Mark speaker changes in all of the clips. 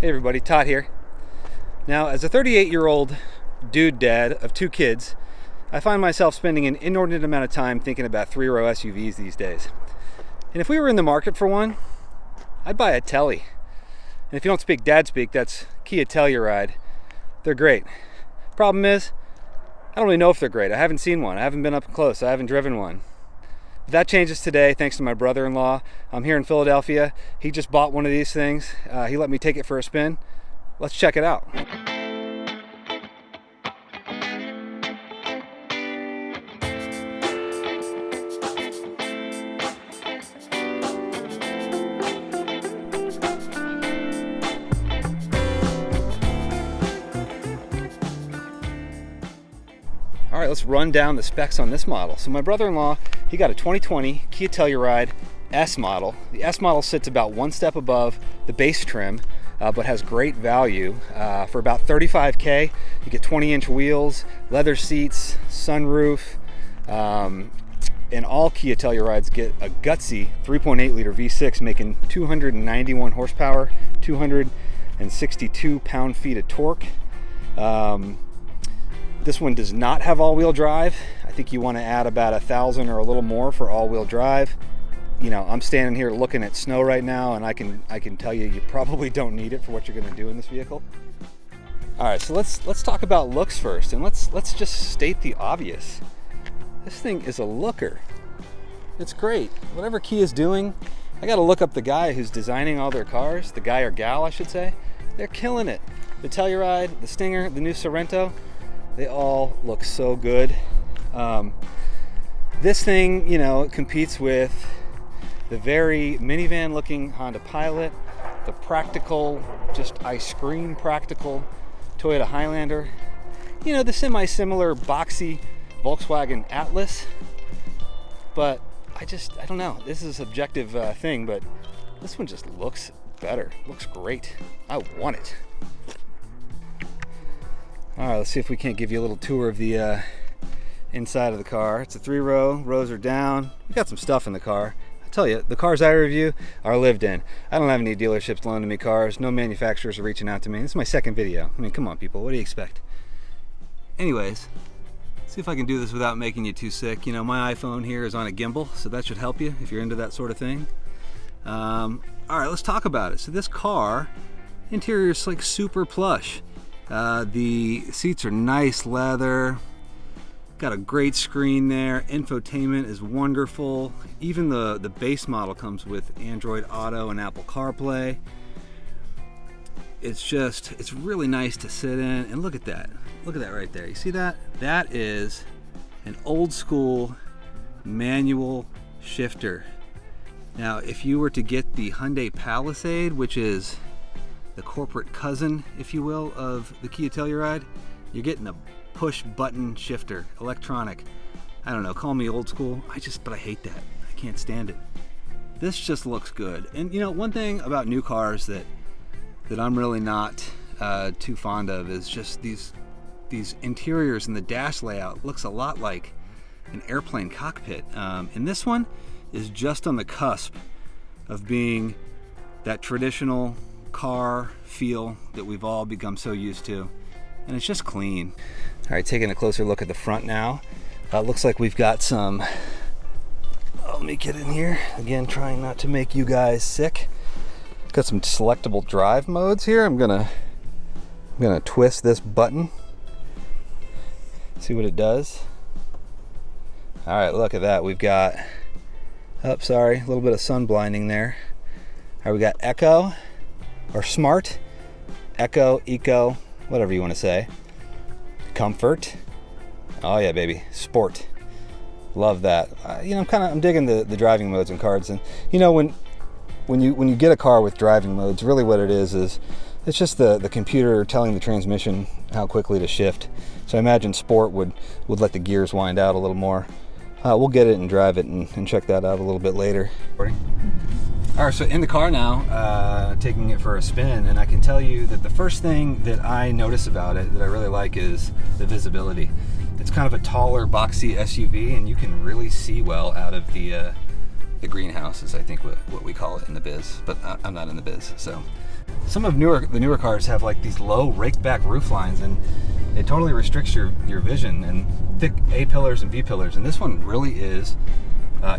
Speaker 1: Hey everybody, Todd here. Now, as a 38-year-old dude dad of 2 kids, I find myself spending an inordinate amount of time thinking about 3-row SUVs these days. And if we were in the market for one, I'd buy a Telly. And if you don't speak dad speak, that's Kia Telluride. They're great. Problem is, I don't really know if they're great. I haven't seen one. I haven't been up close. I haven't driven one. But that changes today thanks to my brother-in-law. I'm here in Philadelphia. He just bought one of these things. He let me take it for a spin. Let's check it out. All right, let's run down the specs on this model. So my brother-in-law, he got a 2020 Kia Telluride S model. The S model sits about one step above the base trim, but has great value. For about $35K, you get 20-inch wheels, leather seats, sunroof, and all Kia Tellurides get a gutsy 3.8-liter V6 making 291 horsepower, 262 pound-feet of torque. This one does not have all-wheel drive. I think you want to add about 1,000 or a little more for all-wheel drive. You know, I'm standing here looking at snow right now, and I can tell you, you probably don't need it for what you're going to do in this vehicle. All right, so let's talk about looks first, and let's just state the obvious. This thing is a looker. It's great. Whatever Kia is doing, I got to look up the guy who's designing all their cars, the guy or gal, I should say. They're killing it. The Telluride, the Stinger, the new Sorento. They all look so good. This thing, you know, competes with the very minivan looking Honda Pilot, the practical, just ice cream practical Toyota Highlander, you know, the semi-similar boxy Volkswagen Atlas. But I don't know, this is a subjective thing, but this one just looks better, looks great. I want it. All right, let's see if we can't give you a little tour of the inside of the car. It's a 3-row, rows are down. We got some stuff in the car. I tell you, the cars I review are lived in. I don't have any dealerships loaning me cars. No manufacturers are reaching out to me. This is my second video. I mean, come on, people. What do you expect? Anyways, let's see if I can do this without making you too sick. You know, my iPhone here is on a gimbal, so that should help you if you're into that sort of thing. All right, let's talk about it. So this car, interior is like super plush. The seats are nice leather, got a great screen there, infotainment is wonderful. Even the base model comes with Android Auto and Apple CarPlay. It's really nice to sit in, and look at that right there. You see that? That is an old school manual shifter. Now if you were to get the Hyundai Palisade, which is the corporate cousin, if you will, of the Kia Telluride, you're getting a push button shifter, electronic. I don't know, call me old school. But I hate that. I can't stand it. This just looks good. And you know, one thing about new cars that I'm really not too fond of is just these interiors, and the dash layout looks a lot like an airplane cockpit. And this one is just on the cusp of being that traditional car feel that we've all become so used to, and it's just clean. All right, taking a closer look at the front now. Looks like we've got some, let me get in here again, trying not to make you guys sick. Got some selectable drive modes here. I'm gonna twist this button, see what it does. All right, look at that. We've got, a little bit of sun blinding there. All right, we got Echo, or Smart, Eco, Eco, whatever you want to say. Comfort. Oh yeah, baby. Sport. Love that. You know, I'm digging the driving modes and cards. And you know, when you get a car with driving modes, really what it is it's just the computer telling the transmission how quickly to shift. So I imagine Sport would let the gears wind out a little more. We'll get it and drive it and check that out a little bit later. All right, so in the car now, taking it for a spin, and I can tell you that the first thing that I notice about it that I really like is the visibility. It's kind of a taller, boxy SUV, and you can really see well out of the the greenhouse is, I think, what we call it in the biz, but I'm not in the biz. So some of the newer cars have like these low raked back roof lines, and it totally restricts your vision, and thick A pillars and B pillars, and this one really is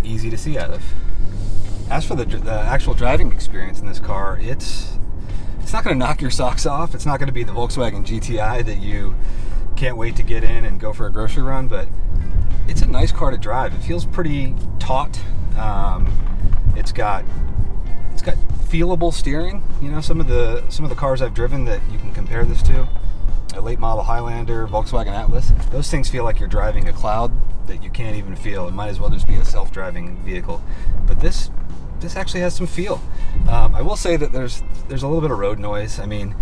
Speaker 1: easy to see out of. As for the actual driving experience in this car, it's not going to knock your socks off. It's not going to be the Volkswagen GTI that you can't wait to get in and go for a grocery run, but it's a nice car to drive. It feels pretty taut. It's got feelable steering. You know, some of the cars I've driven that you can compare this to, a late model Highlander, Volkswagen Atlas, those things feel like you're driving a cloud that you can't even feel. It might as well just be a self-driving vehicle. But this actually has some feel. I will say that there's a little bit of road noise. I mean,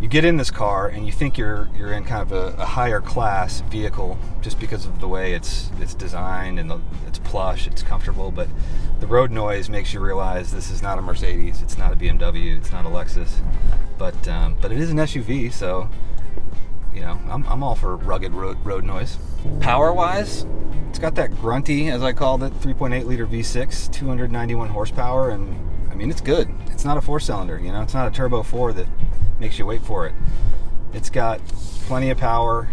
Speaker 1: you get in this car and you think you're in kind of a higher class vehicle just because of the way it's designed, and it's plush, it's comfortable, but the road noise makes you realize this is not a Mercedes, it's not a BMW, it's not a Lexus, but it is an SUV, so you know, I'm all for rugged road noise. Power-wise, it's got that grunty, as I called it, 3.8 liter V6, 291 horsepower, and I mean, it's good. It's not a 4-cylinder, you know, it's not a turbo 4 that makes you wait for it. It's got plenty of power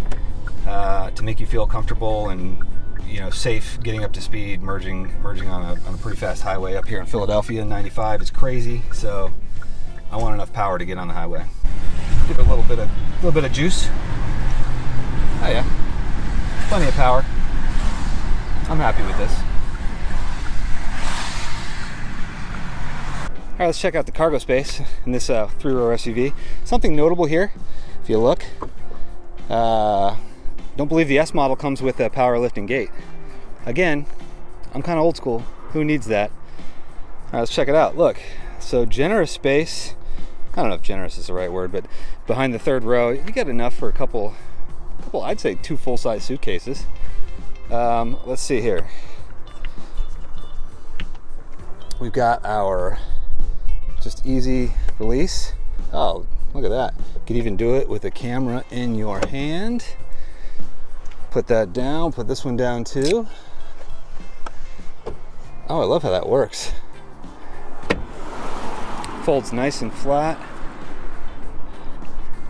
Speaker 1: to make you feel comfortable and, you know, safe getting up to speed, merging on a pretty fast highway up here in Philadelphia in 95. It's crazy, so I want enough power to get on the highway. Give it a little bit of juice. Oh yeah, plenty of power. I'm happy with this. All right, let's check out the cargo space in this 3-row SUV. Something notable here, if you look, don't believe the S model comes with a power lifting gate. Again, I'm kind of old school. Who needs that? All right, let's check it out. Look, so generous space. I don't know if generous is the right word, but behind the third row, you get enough for a couple, I'd say 2 full-size suitcases. Let's see here. We've got our just easy release. Oh, look at that. You could even do it with a camera in your hand. Put that down, put this one down too. Oh, I love how that works. Folds nice and flat.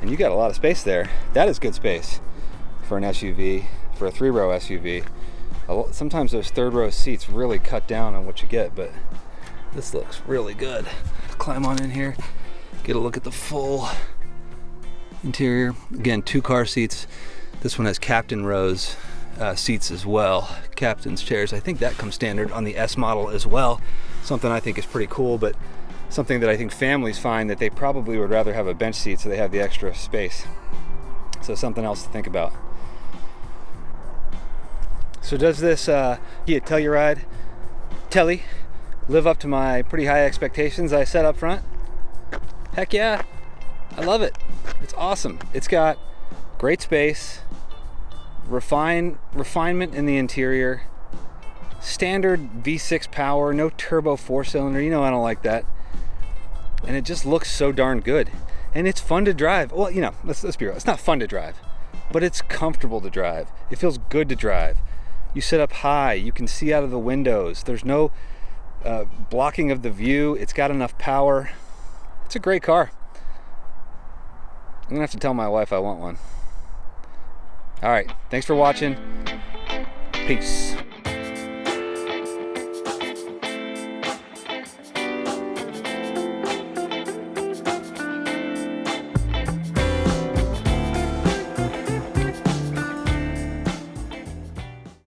Speaker 1: And you got a lot of space there. That is good space for an SUV, for a 3-row SUV. Sometimes those 3rd-row seats really cut down on what you get, but this looks really good. Climb on in here, get a look at the full interior. Again, 2 car seats. This one has captain rows seats as well, captain's chairs. I think that comes standard on the S model as well. Something I think is pretty cool, but something that I think families find that they probably would rather have a bench seat so they have the extra space. So something else to think about. So does this Telluride Telly live up to my pretty high expectations I set up front? Heck yeah, I love it. It's awesome. It's got great space, refinement in the interior, standard V6 power, no turbo 4-cylinder. You know I don't like that. And it just looks so darn good. And it's fun to drive. Well, you know, let's be real. It's not fun to drive, but it's comfortable to drive. It feels good to drive. You sit up high. You can see out of the windows. There's no blocking of the view. It's got enough power. It's a great car. I'm gonna have to tell my wife I want one. All right, thanks for watching. Peace.